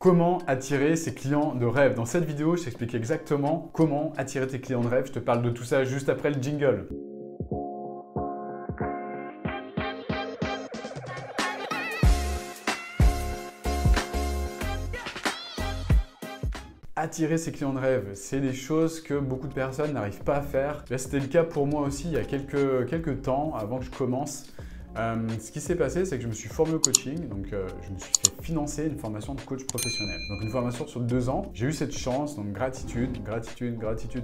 Comment attirer ses clients de rêve? Dans cette vidéo, je t'explique exactement comment attirer tes clients de rêve. Je te parle de tout ça juste après le jingle. Attirer ses clients de rêve, c'est des choses que beaucoup de personnes n'arrivent pas à faire. Là, c'était le cas pour moi aussi il y a quelques temps, avant que je commence. Ce qui s'est passé, c'est que je me suis formé au coaching, donc je me suis fait financer une formation de coach professionnel. Donc une formation sur 2 ans. J'ai eu cette chance, donc gratitude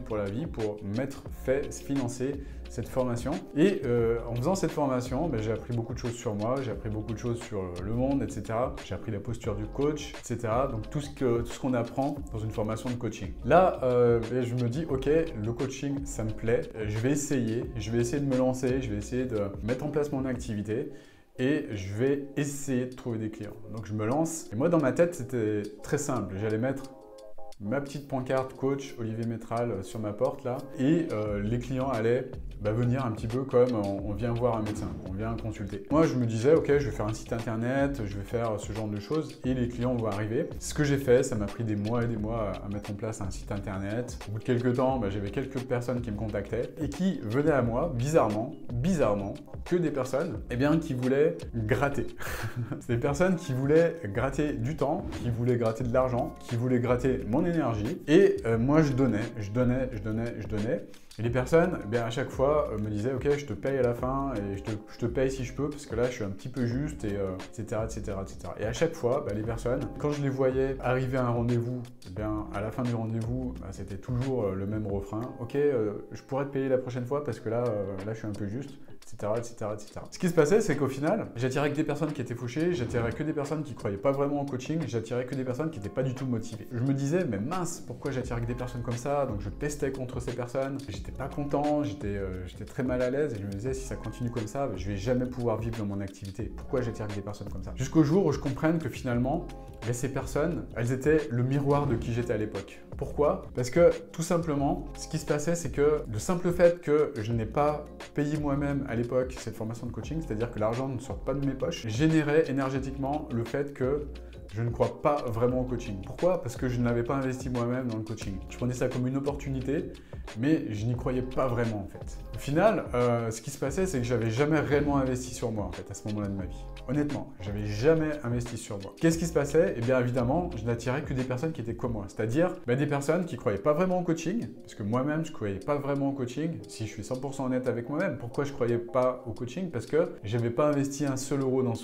pour la vie, pour m'être fait financer cette formation. Et en faisant cette formation, j'ai appris beaucoup de choses sur moi, j'ai appris beaucoup de choses sur le monde, etc. J'ai appris la posture du coach, etc. Donc tout ce qu'on apprend dans une formation de coaching. Là, je me dis, ok, le coaching, ça me plaît. Je vais essayer de me lancer, je vais essayer de mettre en place mon activité. Et je vais essayer de trouver des clients. Donc je me lance. Et moi, dans ma tête, c'était très simple. J'allais mettre ma petite pancarte coach Olivier Métral sur ma porte là. Et les clients allaient venir un petit peu comme on vient voir un médecin, on vient consulter. Moi, je me disais, ok, je vais faire un site internet, je vais faire ce genre de choses et les clients vont arriver. Ce que j'ai fait, ça m'a pris des mois et des mois à mettre en place un site internet. Au bout de quelques temps, j'avais quelques personnes qui me contactaient et qui venaient à moi, bizarrement, que des personnes qui voulaient gratter. C'est des personnes qui voulaient gratter du temps, qui voulaient gratter de l'argent, qui voulaient gratter mon énergie. Et moi, je donnais. Et les personnes, à chaque fois, me disaient « Ok, je te paye à la fin et je te paye si je peux parce que là, je suis un petit peu juste, et etc., etc., etc. » Et à chaque fois, les personnes, quand je les voyais arriver à un rendez-vous, à la fin du rendez-vous, c'était toujours le même refrain « Ok, je pourrais te payer la prochaine fois parce que là, je suis un peu juste. » etc., etc., etc. Ce qui se passait, c'est qu'au final, j'attirais que des personnes qui étaient fauchées, j'attirais que des personnes qui ne croyaient pas vraiment en coaching, j'attirais que des personnes qui n'étaient pas du tout motivées. Je me disais, mais mince, pourquoi j'attirais que des personnes comme ça? Donc je pestais contre ces personnes, j'étais pas content, j'étais très mal à l'aise et je me disais, si ça continue comme ça, je vais jamais pouvoir vivre dans mon activité. Pourquoi j'attire que des personnes comme ça? Jusqu'au jour où je comprenne que finalement, ces personnes, elles étaient le miroir de qui j'étais à l'époque. Pourquoi? Parce que tout simplement, ce qui se passait, c'est que le simple fait que je n'ai pas payé moi-même à l'époque cette formation de coaching, c'est-à-dire que l'argent ne sort pas de mes poches, générait énergétiquement le fait que je ne crois pas vraiment au coaching. Pourquoi? Parce que je n'avais pas investi moi-même dans le coaching. Je prenais ça comme une opportunité, mais je n'y croyais pas vraiment en fait. Au final, ce qui se passait, c'est que j'avais jamais réellement investi sur moi en fait à ce moment-là de ma vie. Honnêtement, j'avais jamais investi sur moi. Qu'est-ce qui se passait? Eh bien évidemment, je n'attirais que des personnes qui étaient comme moi, c'est-à-dire des personnes qui ne croyaient pas vraiment au coaching, parce que moi-même je ne croyais pas vraiment au coaching. Si je suis 100% honnête avec moi-même, pourquoi je ne croyais pas au coaching? Parce que je n'avais pas investi un seul euro dans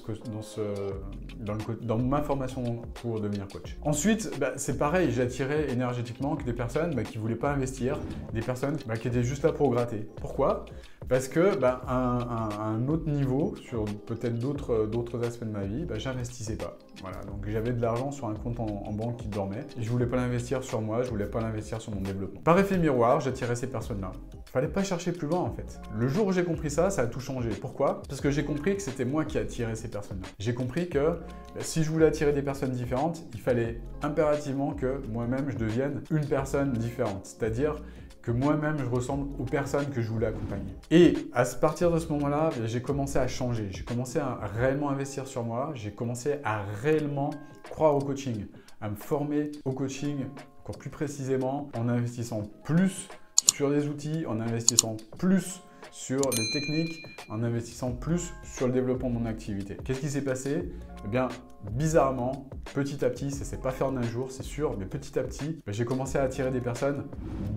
ma formation pour devenir coach. Ensuite, c'est pareil, j'ai attiré énergétiquement que des personnes qui ne voulaient pas investir, des personnes qui étaient juste là pour gratter. Pourquoi? Parce que à un autre niveau, sur peut-être d'autres aspects de ma vie, j'investissais pas. Voilà, donc j'avais de l'argent sur un compte en banque qui dormait et je voulais pas l'investir sur moi, je voulais pas l'investir sur mon développement. Par effet miroir, j'attirais ces personnes-là. Fallait pas chercher plus loin en fait. Le jour où j'ai compris ça, ça a tout changé. Pourquoi? Parce que j'ai compris que c'était moi qui attirais ces personnes-là. J'ai compris que si je voulais attirer des personnes différentes, il fallait impérativement que moi-même je devienne une personne différente. C'est-à-dire que moi-même je ressemble aux personnes que je voulais accompagner. Et à partir de ce moment-là, j'ai commencé à changer. J'ai commencé à réellement investir sur moi. J'ai commencé à réellement croire au coaching, à me former au coaching encore plus précisément en investissant plus sur des outils, en investissant plus sur des techniques, en investissant plus sur le développement de mon activité. Qu'est-ce qui s'est passé? Eh bien, bizarrement, petit à petit, ça ne s'est pas fait en un jour, c'est sûr, mais petit à petit, j'ai commencé à attirer des personnes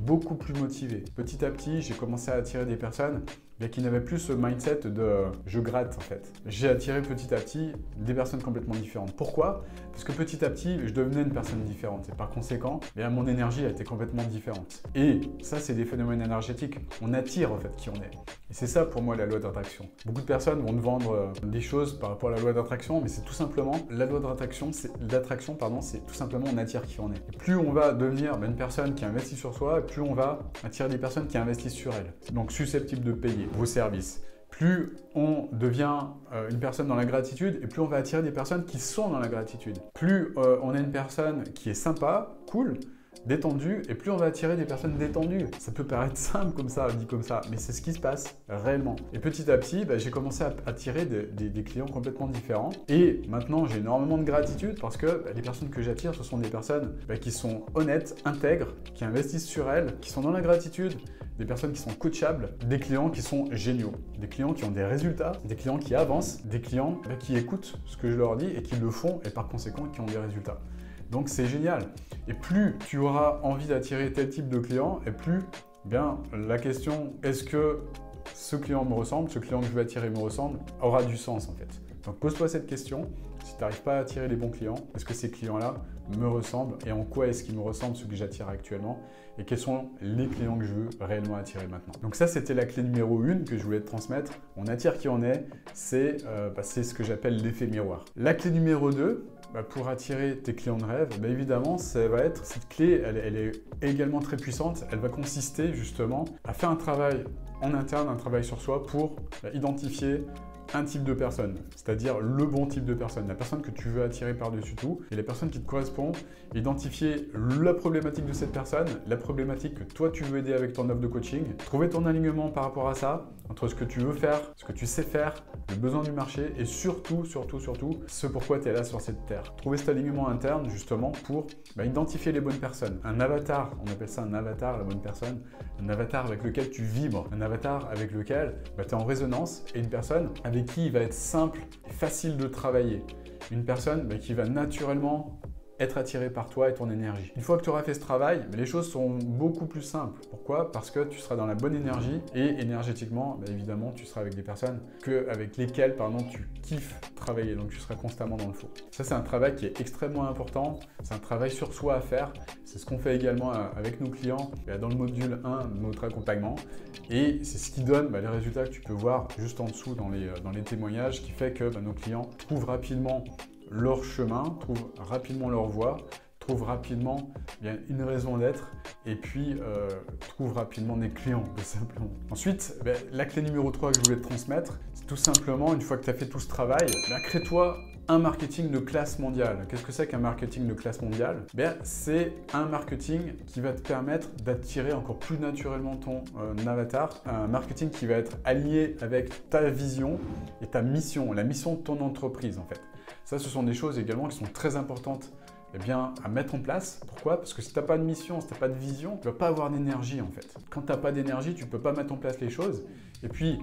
beaucoup plus motivées. Petit à petit, j'ai commencé à attirer des personnes qui n'avaient plus ce mindset de « je gratte » en fait. J'ai attiré petit à petit des personnes complètement différentes. Pourquoi? Parce que petit à petit, je devenais une personne différente et par conséquent, mon énergie a été complètement différente. Et ça, c'est des phénomènes énergétiques. On attire en fait qui on est. Et c'est ça pour moi la loi d'attraction. Beaucoup de personnes vont te vendre des choses par rapport à la loi d'attraction, mais c'est tout simplement la loi d'attraction, c'est tout simplement on attire qui on est. Et plus on va devenir une personne qui investit sur soi, plus on va attirer des personnes qui investissent sur elles. Donc susceptibles de payer vos services. Plus on devient une personne dans la gratitude et plus on va attirer des personnes qui sont dans la gratitude. Plus on est une personne qui est sympa, cool, détendu et plus on va attirer des personnes détendues. Ça peut paraître simple comme ça, dit comme ça, mais c'est ce qui se passe réellement. Et petit à petit, j'ai commencé à attirer des clients complètement différents. Et maintenant, j'ai énormément de gratitude parce que les personnes que j'attire, ce sont des personnes qui sont honnêtes, intègres, qui investissent sur elles, qui sont dans la gratitude, des personnes qui sont coachables, des clients qui sont géniaux, des clients qui ont des résultats, des clients qui avancent, des clients qui écoutent ce que je leur dis et qui le font et par conséquent qui ont des résultats. Donc c'est génial. Et plus tu auras envie d'attirer tel type de client, et plus la question est-ce que ce client me ressemble, ce client que je veux attirer me ressemble, aura du sens en fait. Donc pose-toi cette question. Si tu n'arrives pas à attirer les bons clients, est-ce que ces clients-là me ressemblent et en quoi est-ce qu'ils me ressemblent, ceux que j'attire actuellement et quels sont les clients que je veux réellement attirer maintenant. Donc ça, c'était la clé numéro 1 que je voulais te transmettre. On attire qui on est, c'est ce que j'appelle l'effet miroir. La clé numéro 2, pour attirer tes clients de rêve, évidemment, ça va être cette clé, elle est également très puissante. Elle va consister justement à faire un travail en interne, un travail sur soi pour identifier un type de personne, c'est-à-dire le bon type de personne, la personne que tu veux attirer par-dessus tout et les personnes qui te correspondent, identifier la problématique de cette personne, la problématique que toi tu veux aider avec ton offre de coaching, trouver ton alignement par rapport à ça, entre ce que tu veux faire, ce que tu sais faire, le besoin du marché et surtout, ce pourquoi tu es là sur cette terre. Trouver cet alignement interne justement pour identifier les bonnes personnes. Un avatar, on appelle ça un avatar, la bonne personne, un avatar avec lequel tu vibres, un avatar avec lequel tu es en résonance et une personne avec qui il va être simple et facile de travailler. Une personne qui va naturellement être attiré par toi et ton énergie. Une fois que tu auras fait ce travail, les choses seront beaucoup plus simples. Pourquoi? Parce que tu seras dans la bonne énergie et énergétiquement, évidemment, tu seras avec des personnes avec lesquelles tu kiffes travailler. Donc, tu seras constamment dans le flow. Ça, c'est un travail qui est extrêmement important. C'est un travail sur soi à faire. C'est ce qu'on fait également avec nos clients dans le module 1 de notre accompagnement. Et c'est ce qui donne les résultats que tu peux voir juste en dessous dans les témoignages, qui fait que nos clients trouvent rapidement leur chemin, trouvent rapidement leur voie, trouvent rapidement une raison d'être et puis trouvent rapidement des clients, tout simplement. Ensuite, la clé numéro 3 que je voulais te transmettre, c'est tout simplement, une fois que tu as fait tout ce travail, crée-toi un marketing de classe mondiale. Qu'est-ce que c'est qu'un marketing de classe mondiale? C'est un marketing qui va te permettre d'attirer encore plus naturellement ton avatar, un marketing qui va être aligné avec ta vision et ta mission, la mission de ton entreprise en fait. Ça, ce sont des choses également qui sont très importantes à mettre en place. Pourquoi? Parce que si tu n'as pas de mission, si tu n'as pas de vision, tu ne vas pas avoir d'énergie en fait. Quand tu n'as pas d'énergie, tu ne peux pas mettre en place les choses. Et puis,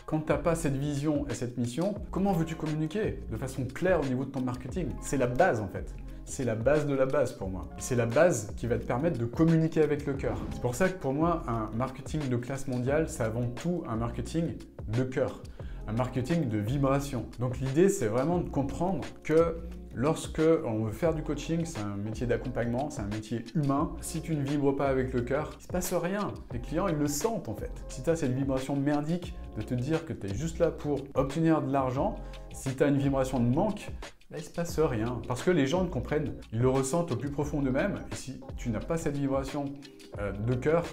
quand tu n'as pas cette vision et cette mission, comment veux-tu communiquer de façon claire au niveau de ton marketing? C'est la base en fait. C'est la base de la base pour moi. C'est la base qui va te permettre de communiquer avec le cœur. C'est pour ça que pour moi, un marketing de classe mondiale, c'est avant tout un marketing de cœur. Un marketing de vibration. Donc l'idée, c'est vraiment de comprendre que lorsque on veut faire du coaching, c'est un métier d'accompagnement, c'est un métier humain. Si tu ne vibres pas avec le cœur, il ne se passe rien. Les clients, ils le sentent en fait. Si tu as cette vibration merdique de te dire que tu es juste là pour obtenir de l'argent, si tu as une vibration de manque, il ne se passe rien. Parce que les gens le comprennent, ils le ressentent au plus profond d'eux-mêmes. Et si tu n'as pas cette vibration de cœur,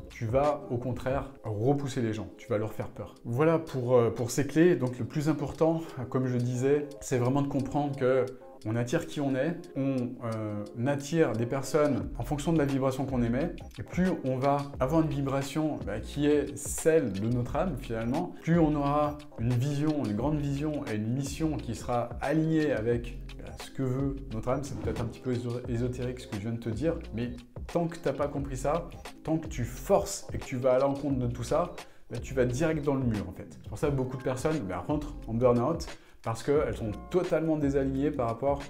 tu vas au contraire repousser les gens, tu vas leur faire peur. Voilà pour ces clés. Donc le plus important, comme je disais, c'est vraiment de comprendre que on attire qui on est, on attire des personnes en fonction de la vibration qu'on émet, et plus on va avoir une vibration qui est celle de notre âme finalement, plus on aura une vision, une grande vision et une mission qui sera alignée avec ce que veut notre âme. C'est peut-être un petit peu ésotérique ce que je viens de te dire, mais tant que tu n'as pas compris ça, tant que tu forces et que tu vas à l'encontre de tout ça, tu vas direct dans le mur en fait. C'est pour ça que beaucoup de personnes rentrent en burn-out parce qu'elles sont totalement désalignées par rapport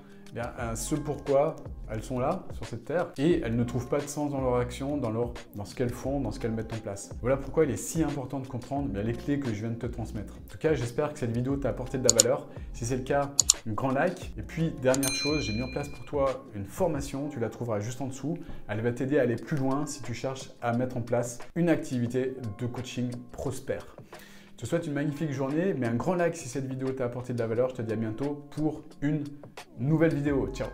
à ce pourquoi elles sont là, sur cette terre, et elles ne trouvent pas de sens dans leur action, dans ce qu'elles font, dans ce qu'elles mettent en place. Voilà pourquoi il est si important de comprendre les clés que je viens de te transmettre. En tout cas, j'espère que cette vidéo t'a apporté de la valeur. Si c'est le cas, un grand like. Et puis, dernière chose, j'ai mis en place pour toi une formation, tu la trouveras juste en dessous. Elle va t'aider à aller plus loin si tu cherches à mettre en place une activité de coaching prospère. Je te souhaite une magnifique journée, mets un grand like si cette vidéo t'a apporté de la valeur. Je te dis à bientôt pour une nouvelle vidéo. Ciao!